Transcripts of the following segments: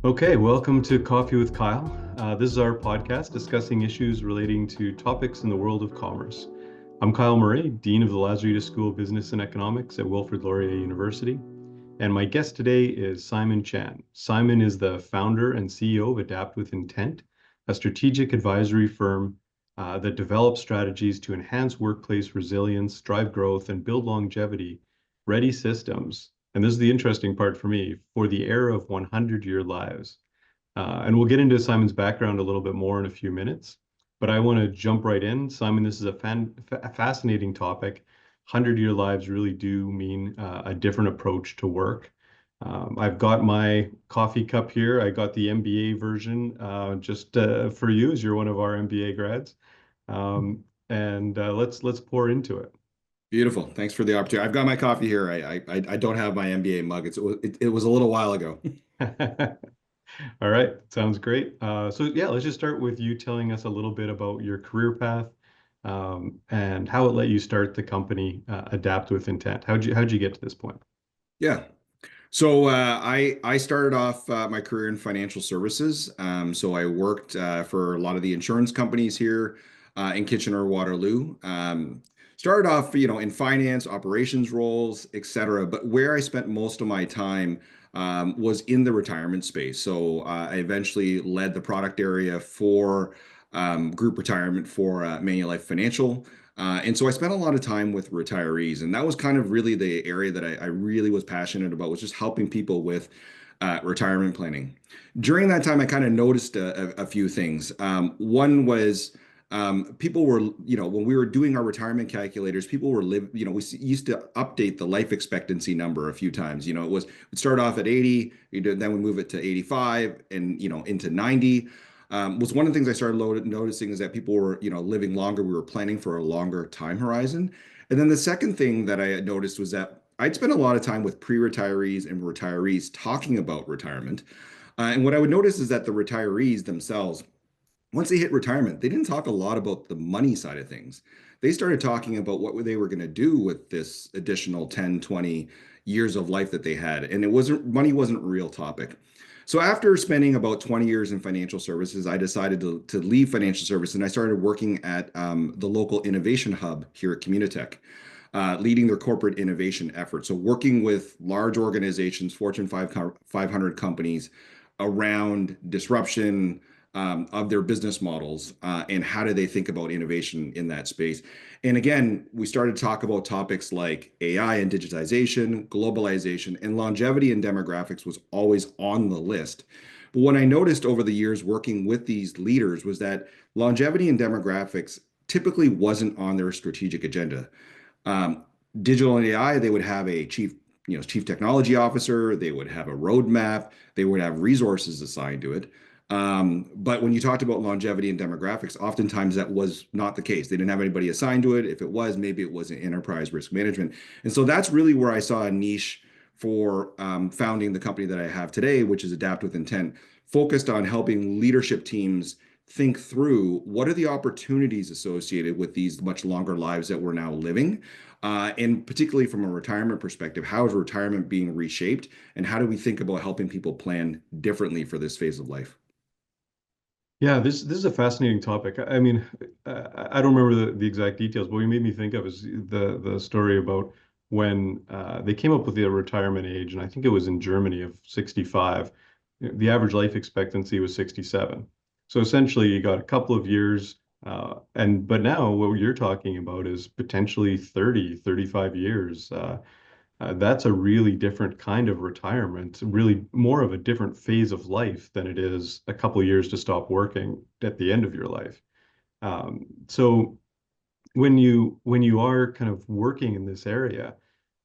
Okay, welcome to Coffee with Kyle. This is our podcast discussing issues relating to topics in the world of commerce. I'm Kyle Murray, Dean of the Lazaridis School of Business and Economics at Wilfrid Laurier University. And my guest today is Simon Chan. Simon is the founder and CEO of Adapt with Intent, a strategic advisory firm that develops strategies to enhance workplace resilience, drive growth, and build longevity ready systems. And this is the interesting part for me, for the era of 100-year lives. And we'll get into Simon's background a little bit more in a few minutes, but I want to jump right in. Simon, this is a fascinating topic. 100-year lives really do mean a different approach to work. I've got my coffee cup here. I got the MBA version just for you, as you're one of our MBA grads. And let's pour into it. Beautiful. Thanks for the opportunity. I've got my coffee here. I don't have my MBA mug. It was a little while ago. All right, sounds great. So yeah, let's just start with you telling us a little bit about your career path and how it let you start the company Adapt with Intent. How'd you get to this point? Yeah. So I started off my career in financial services. So I worked for a lot of the insurance companies here in Kitchener-Waterloo. Started off, in finance, operations roles, et cetera. But where I spent most of my time was in the retirement space. So I eventually led the product area for group retirement for Manulife Financial. And so I spent a lot of time with retirees, and that was kind of really the area that I really was passionate about, was just helping people with retirement planning. During that time, I kind of noticed a few things. One was people were, when we were doing our retirement calculators, people were used to update the life expectancy number a few times. We'd start off at 80, then we move it to 85 and, into 90. Was one of the things I started noticing is that people were, living longer. We were planning for a longer time horizon. And then the second thing that I had noticed was that I'd spent a lot of time with pre-retirees and retirees talking about retirement. And what I would notice is that the retirees themselves, once they hit retirement, they didn't talk a lot about the money side of things. They started talking about what they were going to do with this additional 10, 20 years of life that they had. And money wasn't a real topic. So after spending about 20 years in financial services, I decided to leave financial services, and I started working at the local innovation hub here at Communitech, leading their corporate innovation efforts. So working with large organizations, Fortune 500 companies around disruption, of their business models, and how do they think about innovation in that space. And again, we started to talk about topics like AI and digitization, globalization, and longevity and demographics was always on the list. But what I noticed over the years working with these leaders was that longevity and demographics typically wasn't on their strategic agenda. Um, Digital and AI, they would have a chief technology officer, they would have a roadmap, they would have resources assigned to it. But when you talked about longevity and demographics, oftentimes that was not the case. They didn't have anybody assigned to it. If it was, maybe it was in enterprise risk management. And so that's really where I saw a niche for founding the company that I have today, which is Adapt with Intent, focused on helping leadership teams think through what are the opportunities associated with these much longer lives that we're now living. And particularly from a retirement perspective, how is retirement being reshaped? And how do we think about helping people plan differently for this phase of life? Yeah, this is a fascinating topic. I mean, I don't remember the exact details, but what you made me think of is the story about when they came up with the retirement age, and I think it was in Germany of 65. The average life expectancy was 67. So essentially, you got a couple of years, but now what you're talking about is potentially 30, 35 years. That's a really different kind of retirement, really more of a different phase of life than it is a couple of years to stop working at the end of your life. So when you are kind of working in this area,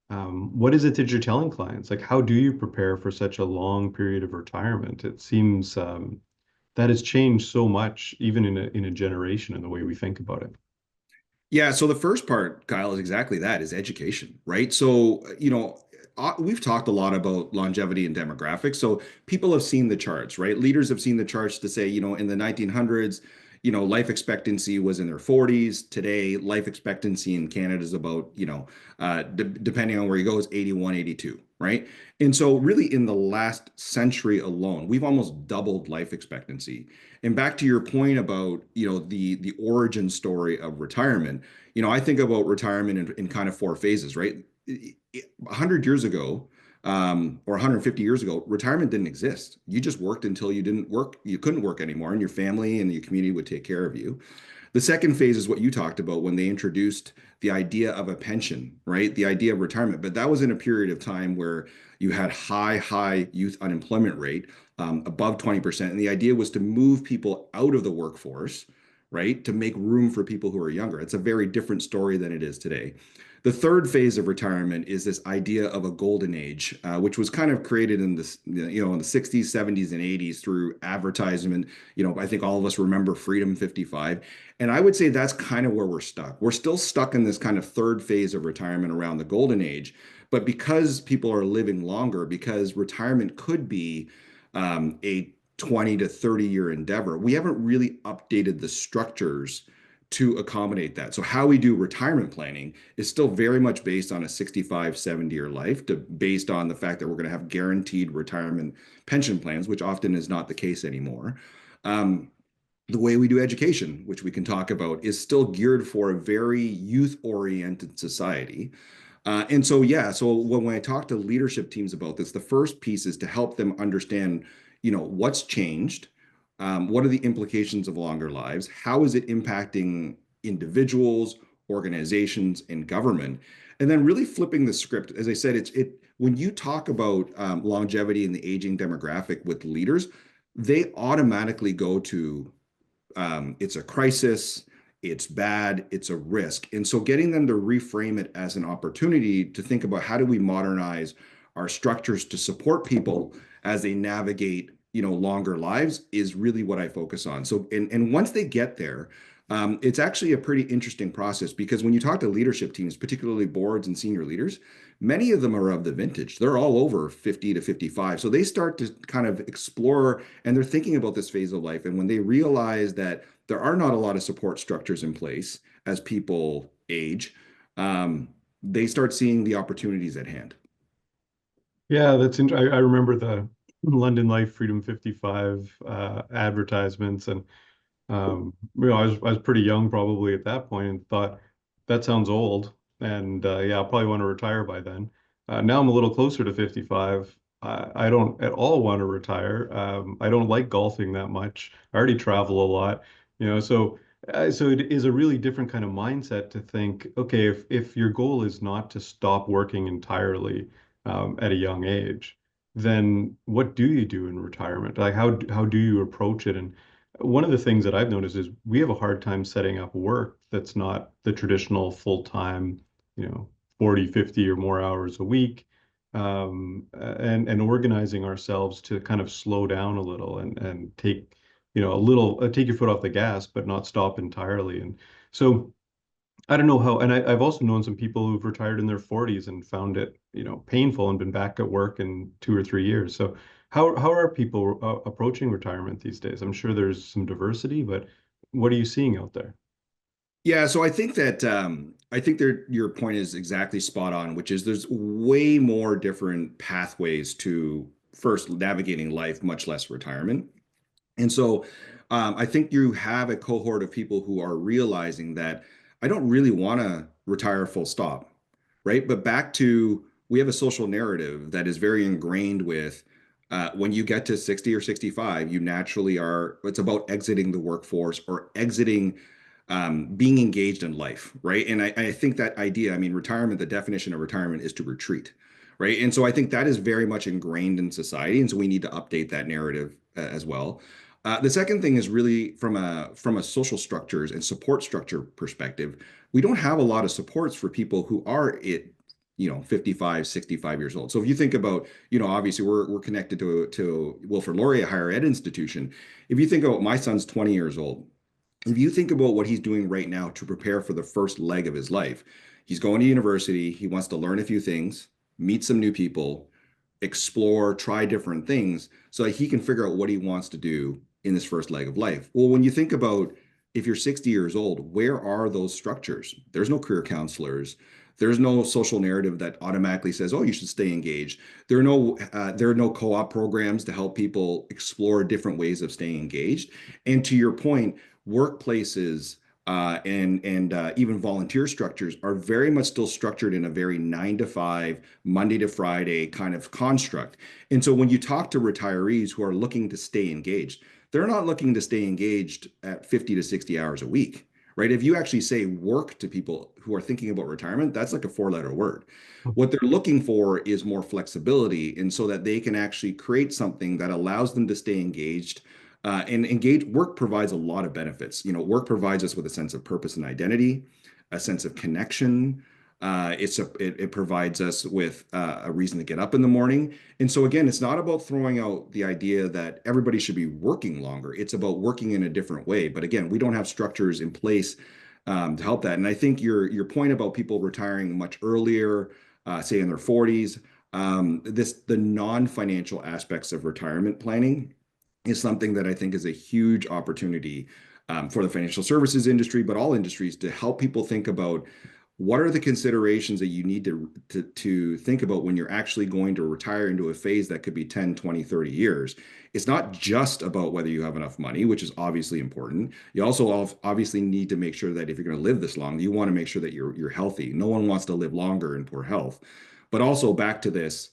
what is it that you're telling clients? Like, how do you prepare for such a long period of retirement? It seems that has changed so much, even in a generation, in the way we think about it. Yeah, so the first part, Kyle, is exactly that, is education, right? So, we've talked a lot about longevity and demographics. So people have seen the charts, right? Leaders have seen the charts to say, in the 1900s, life expectancy was in their 40s. Today, life expectancy in Canada is about, depending on where you go, is 81, 82. right? And so really in the last century alone, we've almost doubled life expectancy. And back to your point about, the origin story of retirement, I think about retirement in kind of four phases, right? 100 years ago, or 150 years ago, retirement didn't exist. You just worked until you didn't work, you couldn't work anymore, and your family and your community would take care of you. The second phase is what you talked about when they introduced the idea of a pension, right? The idea of retirement. But that was in a period of time where you had high youth unemployment rate, above 20%. And the idea was to move people out of the workforce, right? To make room for people who are younger. It's a very different story than it is today. The third phase of retirement is this idea of a golden age, which was kind of created in the 60s, 70s, and 80s through advertisement. I think all of us remember Freedom 55. And I would say that's kind of where we're stuck. We're still stuck in this kind of third phase of retirement around the golden age. But because people are living longer, because retirement could be a 20 to 30-year endeavor, we haven't really updated the structures to accommodate that. So how we do retirement planning is still very much based on a 65, 70-year life, based on the fact that we're going to have guaranteed retirement pension plans, which often is not the case anymore. The way we do education, which we can talk about, is still geared for a very youth-oriented society. So when I talk to leadership teams about this, the first piece is to help them understand, what's changed, what are the implications of longer lives, how is it impacting individuals, organizations, and government, and then really flipping the script. As I said, when you talk about longevity and the aging demographic with leaders, they automatically go to it's a crisis, it's bad, it's a risk. And so getting them to reframe it as an opportunity to think about how do we modernize our structures to support people as they navigate, longer lives is really what I focus on. So, and once they get there, it's actually a pretty interesting process because when you talk to leadership teams, particularly boards and senior leaders, many of them are of the vintage. They're all over 50 to 55. So they start to kind of explore and they're thinking about this phase of life. And when they realize that there are not a lot of support structures in place as people age, they start seeing the opportunities at hand. Yeah, I remember the London Life Freedom 55 advertisements, and I was pretty young probably at that point and thought that sounds old, and yeah, I'll probably want to retire by then. Now I'm a little closer to 55. I don't at all want to retire. I don't like golfing that much. I already travel a lot, so it is a really different kind of mindset to think, okay, if your goal is not to stop working entirely at a young age, then what do you do in retirement? Like how do you approach it? And one of the things that I've noticed is we have a hard time setting up work that's not the traditional full-time, you know, 40, 50 or more hours a week, and organizing ourselves to kind of slow down a little and take, take your foot off the gas, but not stop entirely. And so I don't know how, and I've also known some people who've retired in their 40s and found it, painful and been back at work in 2 or 3 years. So how are people approaching retirement these days? I'm sure there's some diversity, but what are you seeing out there? Yeah, so I think your point is exactly spot on, which is there's way more different pathways to first navigating life, much less retirement. And so I think you have a cohort of people who are realizing that I don't really want to retire full stop, right? But back to we have a social narrative that is very ingrained with when you get to 60 or 65, you naturally are, it's about exiting the workforce or exiting being engaged in life, right? And I think that idea, I mean, retirement, the definition of retirement is to retreat, right? And so I think that is very much ingrained in society. And so we need to update that narrative as well. The second thing is really from a social structures and support structure perspective, we don't have a lot of supports for people who are 55, 65 years old. So if you think about, obviously we're connected to Wilfrid Laurier, a higher ed institution. If you think about my son's 20 years old, if you think about what he's doing right now to prepare for the first leg of his life, he's going to university, he wants to learn a few things, meet some new people, explore, try different things so that he can figure out what he wants to do in this first leg of life. Well, when you think about if you're 60 years old, where are those structures? There's no career counselors. There's no social narrative that automatically says, "Oh, you should stay engaged." There are no co-op programs to help people explore different ways of staying engaged. And to your point, workplaces and even volunteer structures are very much still structured in a very 9 to 5, Monday to Friday kind of construct. And so when you talk to retirees who are looking to stay engaged, they're not looking to stay engaged at 50 to 60 hours a week, right? If you actually say work to people who are thinking about retirement, that's like a four-letter word. What they're looking for is more flexibility, and so that they can actually create something that allows them to stay engaged. And engage work provides a lot of benefits. Work provides us with a sense of purpose and identity, a sense of connection. It provides us with a reason to get up in the morning. And so again, it's not about throwing out the idea that everybody should be working longer. It's about working in a different way. But again, we don't have structures in place to help that. And I think your point about people retiring much earlier, say in their 40s, the non-financial aspects of retirement planning is something that I think is a huge opportunity for the financial services industry, but all industries, to help people think about what are the considerations that you need to think about when you're actually going to retire into a phase that could be 10, 20, 30 years. It's not just about whether you have enough money, which is obviously important. You also obviously need to make sure that if you're going to live this long, you want to make sure that you're healthy. No one wants to live longer in poor health. But also back to this,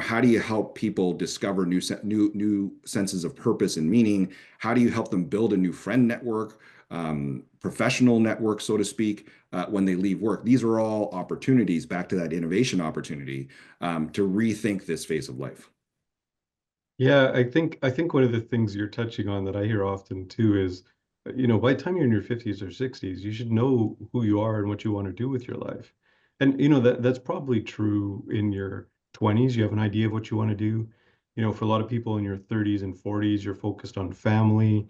how do you help people discover new senses of purpose and meaning? How do you help them build a new friend network, professional network, so to speak, when they leave work? These are all opportunities, back to that innovation opportunity, to rethink this phase of life. Yeah, I think one of the things you're touching on that I hear often too is, by the time you're in your 50s or 60s, you should know who you are and what you want to do with your life. And that's probably true in your 20s. You have an idea of what you want to do. For a lot of people in your 30s and 40s, you're focused on family.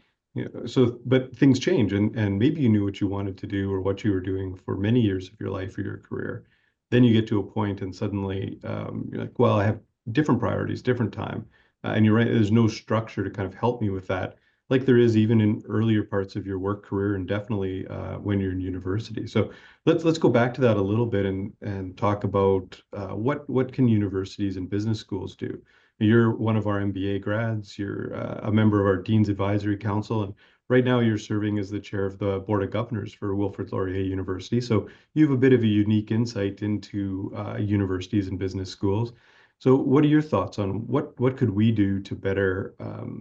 So, but things change, and maybe you knew what you wanted to do or what you were doing for many years of your life or your career. Then you get to a point and suddenly you're like, well, I have different priorities, different time. And you're right, there's no structure to kind of help me with that, like there is even in earlier parts of your work career and definitely when you're in university. So let's go back to that a little bit and talk about what can universities and business schools do. You're one of our MBA grads. You're a member of our Dean's Advisory Council, and right now you're serving as the chair of the Board of Governors for Wilfrid Laurier University. So you have a bit of a unique insight into universities and business schools. So what are your thoughts on what could we do to better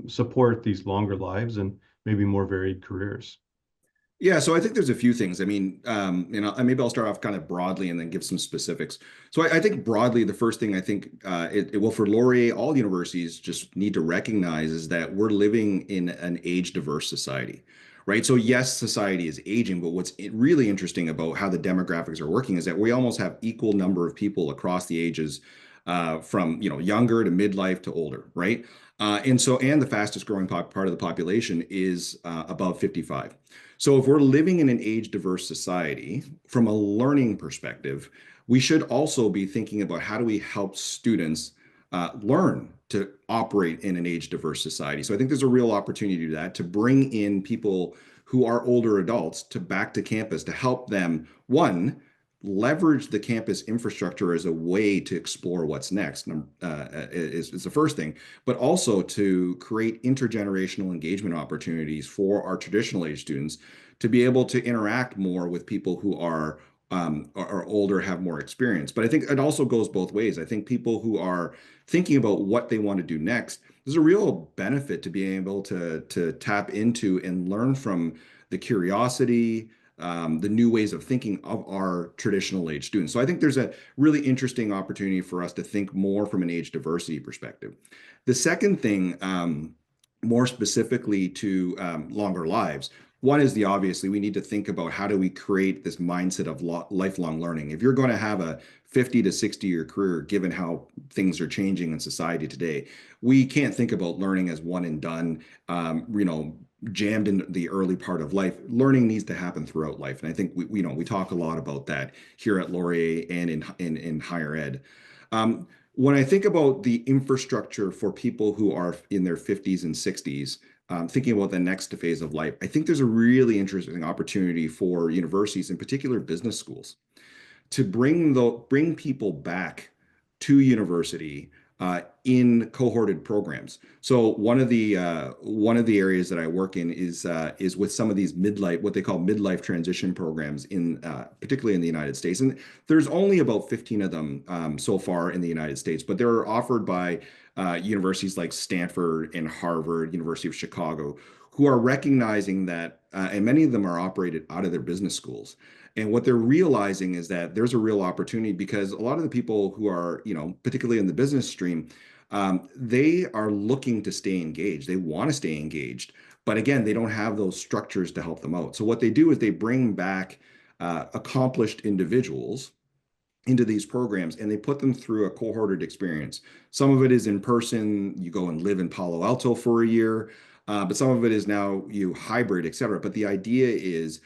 support these longer lives and maybe more varied careers? Yeah, so I think there's a few things. I mean, and maybe I'll start off kind of broadly and then give some specifics. So I think broadly, the first thing I think for Laurier, all universities just need to recognize is that we're living in an age-diverse society, right? So yes, society is aging, but what's really interesting about how the demographics are working is that we almost have equal number of people across the ages, from younger to midlife to older, right? And the fastest growing part of the population is above 55. So if we're living in an age diverse society, from a learning perspective, we should also be thinking about how do we help students learn to operate in an age diverse society. So I think there's a real opportunity to do that, to bring in people who are older adults back to campus to help them, one, leverage the campus infrastructure as a way to explore what's next, is the first thing, but also to create intergenerational engagement opportunities for our traditional age students to be able to interact more with people who are older, have more experience. But I think it also goes both ways. I think people who are thinking about what they want to do next, there's a real benefit to being able to tap into and learn from the curiosity, the new ways of thinking of our traditional age students. So I think there's a really interesting opportunity for us to think more from an age diversity perspective. The second thing, more specifically to longer lives, one is obviously we need to think about how do we create this mindset of lifelong learning. If you're going to have a 50 to 60-year career, given how things are changing in society today, we can't think about learning as one and done, jammed in the early part of life. Learning needs to happen throughout life. And I think we talk a lot about that here at Laurier and in higher ed. When I think about the infrastructure for people who are in their 50s and 60s, thinking about the next phase of life, I think there's a really interesting opportunity for universities, in particular business schools, to bring people back to university in cohorted programs. So one of the areas that I work in is with some of these midlife, what they call midlife transition programs in particularly in the United States. And there's only about 15 of them so far in the United States, but they're offered by universities like Stanford and Harvard, University of Chicago, who are recognizing that, and many of them are operated out of their business schools. And what they're realizing is that there's a real opportunity because a lot of the people who are, particularly in the business stream, they are looking to stay engaged. They want to stay engaged. But again, they don't have those structures to help them out. So what they do is they bring back accomplished individuals into these programs and they put them through a cohorted experience. Some of it is in person, you go and live in Palo Alto for a year, but some of it is now you hybrid, et cetera. But the idea is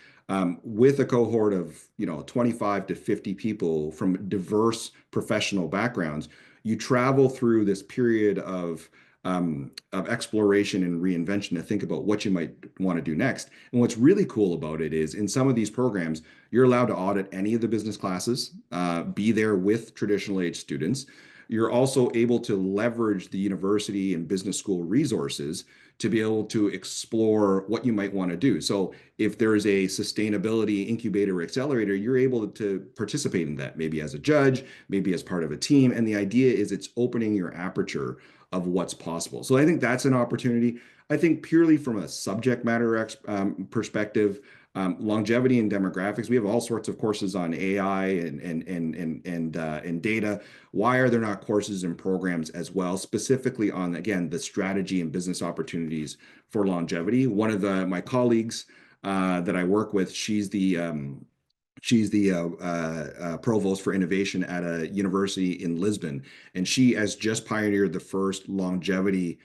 with a cohort of 25 to 50 people from diverse professional backgrounds, you travel through this period of exploration and reinvention to think about what you might want to do next. And what's really cool about it is in some of these programs, you're allowed to audit any of the business classes, be there with traditional age students. You're also able to leverage the university and business school resources to be able to explore what you might want to do. So if there is a sustainability incubator or accelerator, you're able to participate in that, maybe as a judge, maybe as part of a team. And the idea is it's opening your aperture of what's possible. So I think that's an opportunity. I think purely from a subject matter perspective, longevity and demographics. We have all sorts of courses on AI and data. Why are there not courses and programs as well, specifically on, again, the strategy and business opportunities for longevity? One of my colleagues that I work with, she's the provost for innovation at a university in Lisbon, and she has just pioneered the first longevity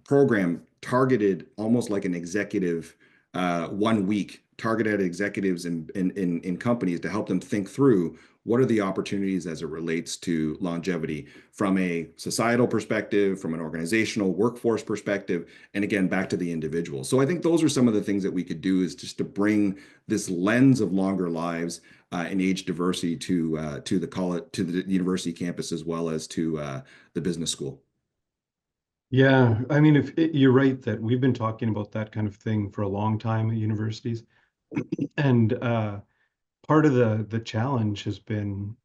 program targeted almost like an executive 1 week targeted executives in companies to help them think through what are the opportunities as it relates to longevity from a societal perspective, from an organizational workforce perspective, and again, back to the individual. So I think those are some of the things that we could do is just to bring this lens of longer lives and age diversity to the college, to the university campus, as well as to the business school. Yeah, I mean, you're right that we've been talking about that kind of thing for a long time at universities, and part of the challenge has been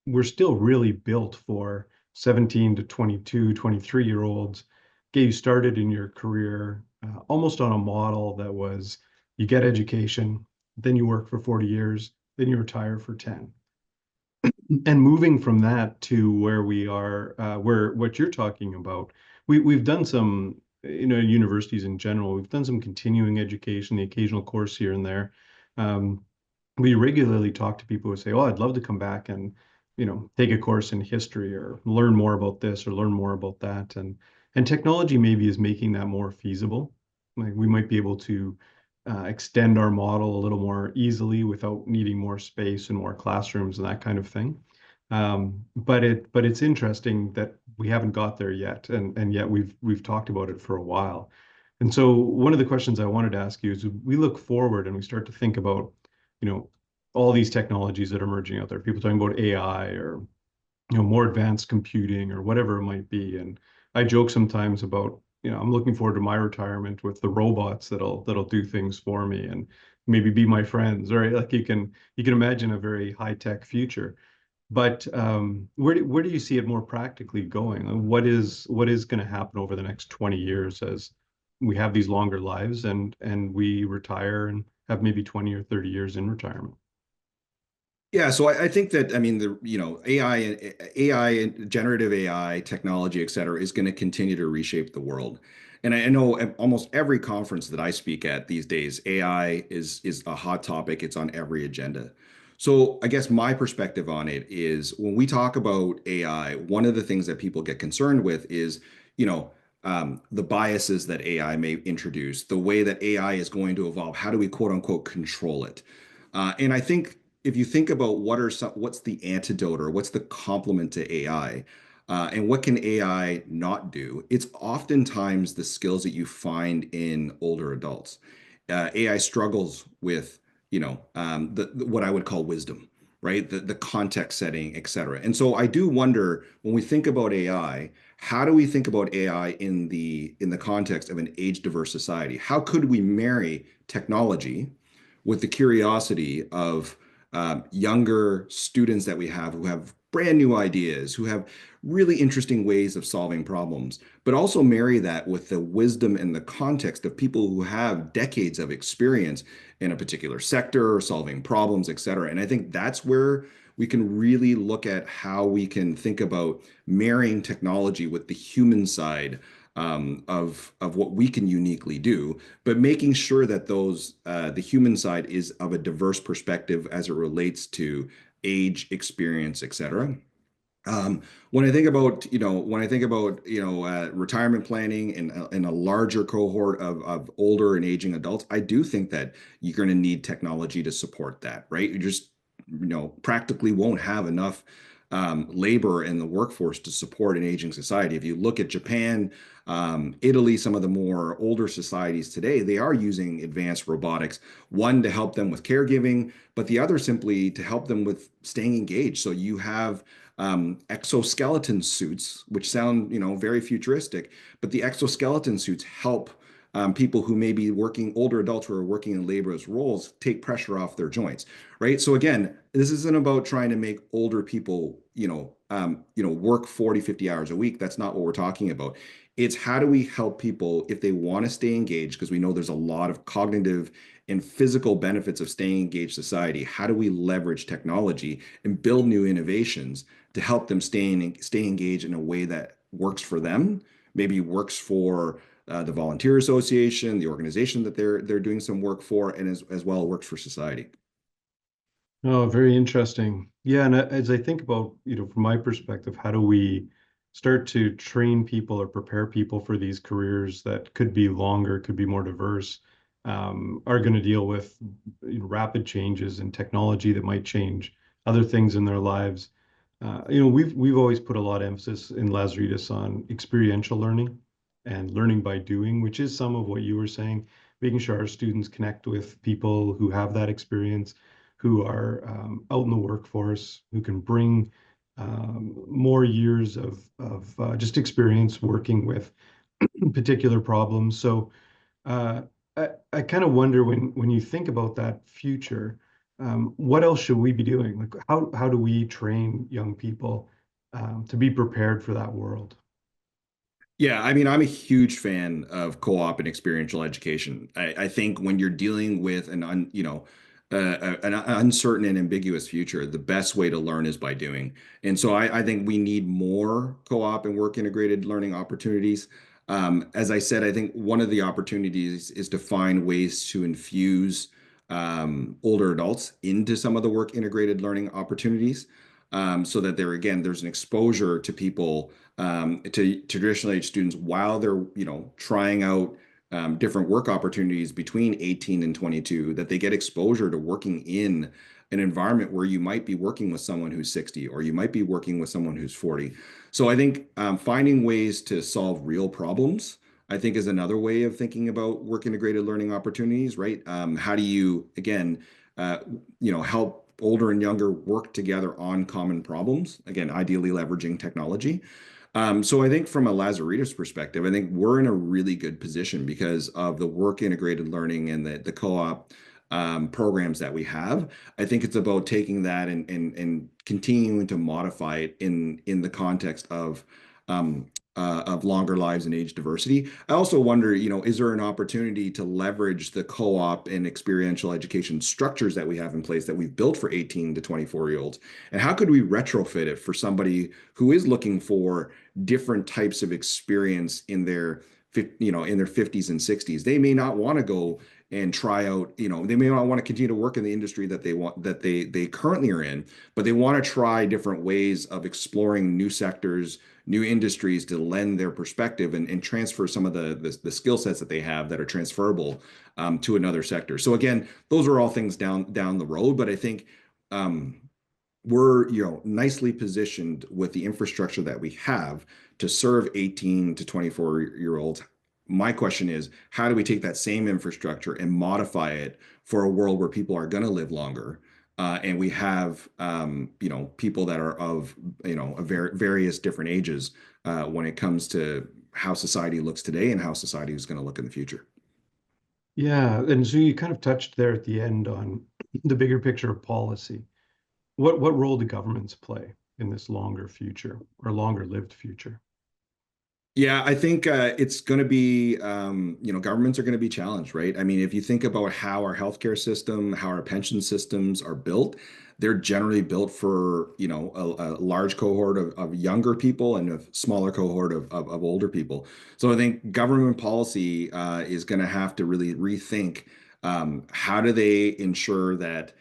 we're still really built for 17 to 22, 23-year-olds, get you started in your career almost on a model that was you get education, then you work for 40 years, then you retire for 10. And moving from that to where we are, where what you're talking about, we've done some, universities in general, we've done some continuing education, the occasional course here and there. We regularly talk to people who say, "Oh, I'd love to come back and, take a course in history or learn more about this or learn more about that." And technology maybe is making that more feasible. Like we might be able to extend our model a little more easily without needing more space and more classrooms and that kind of thing. But it's interesting that we haven't got there yet, and yet we've talked about it for a while. And so one of the questions I wanted to ask you is we look forward and we start to think about, all these technologies that are emerging out there, people talking about AI or more advanced computing or whatever it might be. And I joke sometimes about, I'm looking forward to my retirement with the robots that'll do things for me and maybe be my friends, right? Like you can imagine a very high tech future. But where do you see it more practically going? What is going to happen over the next 20 years as we have these longer lives and we retire and have maybe 20 or 30 years in retirement? Yeah, so I think that I mean AI, generative AI technology, et cetera, is going to continue to reshape the world. And I know at almost every conference that I speak at these days, AI is a hot topic. It's on every agenda. So I guess my perspective on it is when we talk about AI, one of the things that people get concerned with is, the biases that AI may introduce, the way that AI is going to evolve. How do we quote unquote control it? And I think if you think about what's the antidote or what's the complement to AI, and what can AI not do, it's oftentimes the skills that you find in older adults. AI struggles with, what I would call wisdom. right? The context setting, et cetera. And so I do wonder when we think about AI, how do we think about AI in the context of an age diverse society? How could we marry technology with the curiosity of younger students that we have who have brand new ideas, who have really interesting ways of solving problems, but also marry that with the wisdom and the context of people who have decades of experience in a particular sector, solving problems, et cetera. And I think that's where we can really look at how we can think about marrying technology with the human side of what we can uniquely do, but making sure that those the human side is of a diverse perspective as it relates to age, experience, et cetera. When I think about, retirement planning in a larger cohort of older and aging adults, I do think that you're going to need technology to support that, right? You just, practically won't have enough labor in the workforce to support an aging society. If you look at Japan, Italy, some of the more older societies today, they are using advanced robotics, one to help them with caregiving, but the other simply to help them with staying engaged. So you have exoskeleton suits, which sound, very futuristic, but the exoskeleton suits help people who may be working, older adults who are working in laborious roles, take pressure off their joints, right? So again, this isn't about trying to make older people, work 40, 50 hours a week. That's not what we're talking about. It's how do we help people if they want to stay engaged, because we know there's a lot of cognitive and physical benefits of staying engaged society. How do we leverage technology and build new innovations to help them stay engaged in a way that works for them, maybe works for the volunteer association, the organization that they're doing some work for, and as well works for society. Oh, very interesting. Yeah, and as I think about, from my perspective, how do we start to train people or prepare people for these careers that could be longer, could be more diverse, are going to deal with rapid changes in technology that might change other things in their lives. We've always put a lot of emphasis in Lazaridis on experiential learning and learning by doing, which is some of what you were saying, making sure our students connect with people who have that experience, who are out in the workforce, who can bring more years of just experience working with particular problems. So uh, I kind of wonder when you think about that future, what else should we be doing? Like how do we train young people to be prepared for that world? Yeah, I mean, I'm a huge fan of co-op and experiential education. I think when you're dealing with an uncertain and ambiguous future, the best way to learn is by doing. And so I think we need more co-op and work integrated learning opportunities. As I said, I think one of the opportunities is to find ways to infuse older adults into some of the work integrated learning opportunities, so that there's an exposure to people, to traditional age students while they're, trying out different work opportunities between 18 and 22, that they get exposure to working in an environment where you might be working with someone who's 60 or you might be working with someone who's 40. So I think finding ways to solve real problems, I think, is another way of thinking about work integrated learning opportunities, right? How do you, again, uh, help older and younger work together on common problems? Again, ideally leveraging technology. So I think from a Lazaridis perspective, I think we're in a really good position because of the work integrated learning and the co-op programs that we have. I think it's about taking that and continuing to modify it in the context of longer lives and age diversity. I also wonder, is there an opportunity to leverage the co-op and experiential education structures that we have in place that we've built for 18 to 24-year-olds? And how could we retrofit it for somebody who is looking for different types of experience in their 50s and 60s? They may not want to go and try out, they may not want to continue to work in the industry that they currently are in, but they want to try different ways of exploring new sectors, new industries to lend their perspective and transfer some of the skill sets that they have that are transferable to another sector. So again, those are all things down the road, but I think um, we're, nicely positioned with the infrastructure that we have to serve 18 to 24-year-olds. My question is, how do we take that same infrastructure and modify it for a world where people are going to live longer? and we have people that are of various different ages when it comes to how society looks today and how society is going to look in the future. Yeah, and so you kind of touched there at the end on the bigger picture of policy. What role do governments play in this longer future or longer lived future? Yeah, I think it's going to be, governments are going to be challenged, right? I mean, if you think about how our healthcare system, how our pension systems are built, they're generally built for, a large cohort of younger people and a smaller cohort of older people. So I think government policy is going to have to really rethink how do they ensure that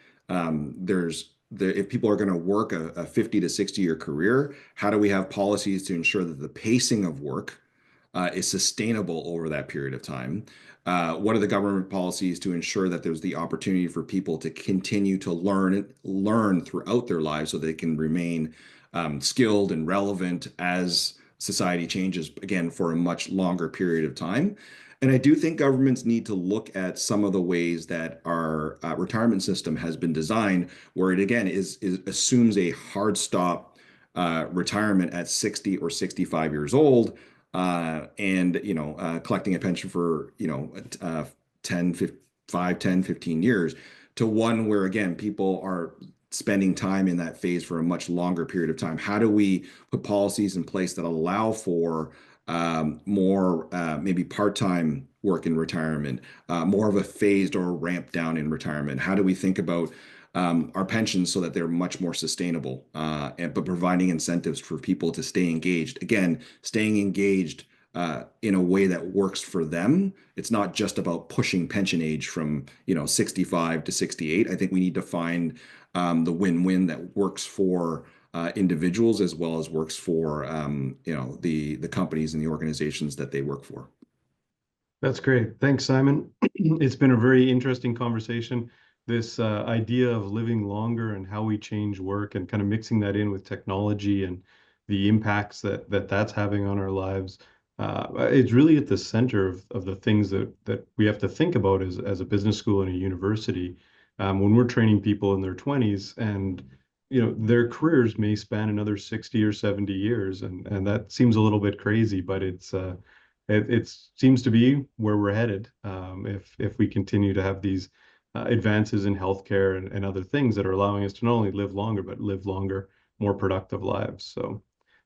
if people are going to work a 50 to 60-year career, how do we have policies to ensure that the pacing of work is sustainable over that period of time? What are the government policies to ensure that there's the opportunity for people to continue to learn throughout their lives so they can remain skilled and relevant as society changes, again, for a much longer period of time? And I do think governments need to look at some of the ways that our retirement system has been designed, where it again is assumes a hard stop retirement at 60 or 65 years old, and collecting a pension for 10, 5, 10, 15 years, to one where again people are spending time in that phase for a much longer period of time. How do we put policies in place that allow for more maybe part-time work in retirement, more of a phased or ramp down in retirement? How do we think about our pensions so that they're much more sustainable, but providing incentives for people to stay engaged? Again, staying engaged in a way that works for them. It's not just about pushing pension age from 65 to 68. I think we need to find the win-win that works for individuals as well as works for the companies and the organizations that they work for. That's great. Thanks, Simon. It's been a very interesting conversation. This idea of living longer and how we change work and kind of mixing that in with technology and the impacts that's having on our lives. It's really at the center of the things that we have to think about as a business school and a university when we're training people in their 20s, and their careers may span another 60 or 70 years, and that seems a little bit crazy, but it seems to be where we're headed if we continue to have these advances in healthcare and other things that are allowing us to not only live longer, but live longer, more productive lives. So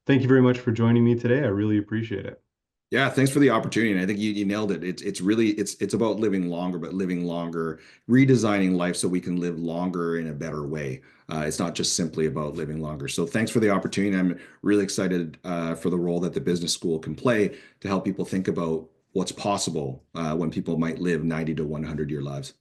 thank you very much for joining me today. I really appreciate it. Yeah, thanks for the opportunity. And I think you nailed it. It's really it's about living longer, but living longer, redesigning life so we can live longer in a better way. It's not just simply about living longer. So thanks for the opportunity. I'm really excited for the role that the business school can play to help people think about what's possible when people might live 90 to 100-year lives.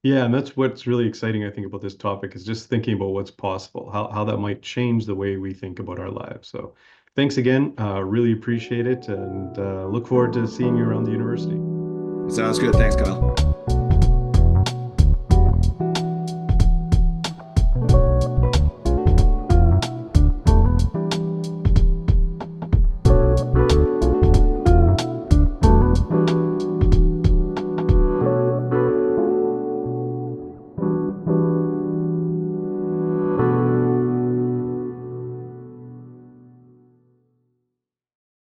Yeah, and that's what's really exciting, I think, about this topic is just thinking about what's possible, how that might change the way we think about our lives. So thanks again. Really appreciate it, and look forward to seeing you around the university. Sounds good. Thanks, Kyle.